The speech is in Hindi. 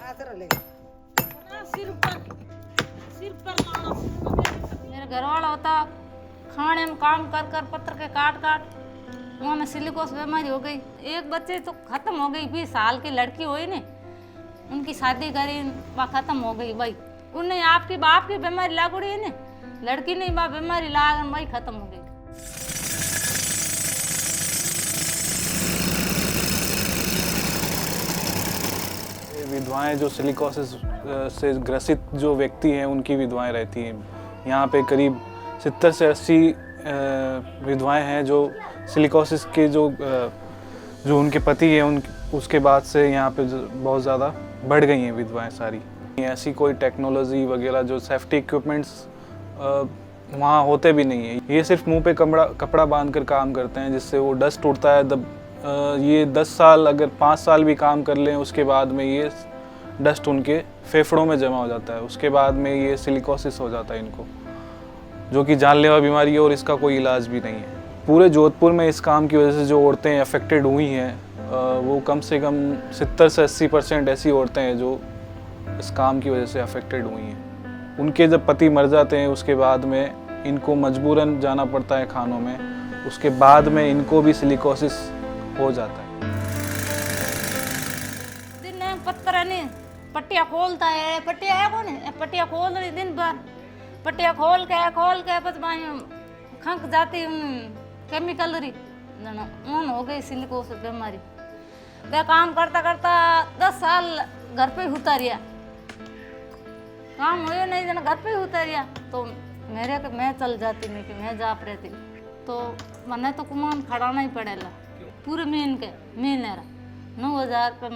मेरे घर वाला होता खाने में काम कर कर पत्थर के काट काट उन्होंने सिलिकोस बीमारी हो गई। एक बच्चे तो खत्म हो गई, 20 साल की लड़की हुई ने, उनकी शादी करी वह खत्म हो गई भाई। उन्हें आपकी बाप की बीमारी लागू रही है ने, लड़की नहीं बा बीमारी लाग भाई खत्म हो गई। विधवाएं जो सिलिकोसिस से ग्रसित जो व्यक्ति हैं उनकी विधवाएं रहती हैं। यहाँ पे करीब 70 से 80 विधवाएं हैं जो सिलिकोसिस के जो उनके पति हैं उसके बाद से यहाँ पे बहुत ज़्यादा बढ़ गई हैं विधवाएं सारी। ऐसी कोई टेक्नोलॉजी वगैरह जो सेफ्टी इक्विपमेंट्स वहाँ होते भी नहीं है। ये सिर्फ मुंह पे कपड़ा बांध कर काम करते हैं जिससे वो डस्ट उड़ता है। ये 10 साल अगर 5 साल भी काम कर लें उसके बाद में ये डस्ट उनके फेफड़ों में जमा हो जाता है। उसके बाद में ये सिलिकोसिस हो जाता है इनको, जो कि जानलेवा बीमारी है और इसका कोई इलाज भी नहीं है। पूरे जोधपुर में इस काम की वजह से जो औरतें अफेक्टेड हुई हैं वो कम से कम 70 से 80% ऐसी औरतें हैं जो इस काम की वजह से अफेक्टेड हुई हैं। उनके जब पति मर जाते हैं उसके बाद में इनको मजबूरन जाना पड़ता है खानों में, उसके बाद में इनको भी सिलिकोसिस हो जाता है। दिन में पत्थर नहीं पट्टिया खोलता है, पट्टिया है कौन है, पट्टिया खोल रही दिन भर, पट्टिया खोल के बस खंक जाती केमिकल रही उन हो गई सिलिकोसिस बीमारी। वह काम करता करता 10 साल घर पे ही उतारिया, काम हुए नहीं जना घर पे ही उतारिया। तो मैं चल जाती नहीं कि मैं जा रहती तो मैंने तो कुमान खड़ाना ही पड़ेगा पूरे महीने के 9,000 रुपये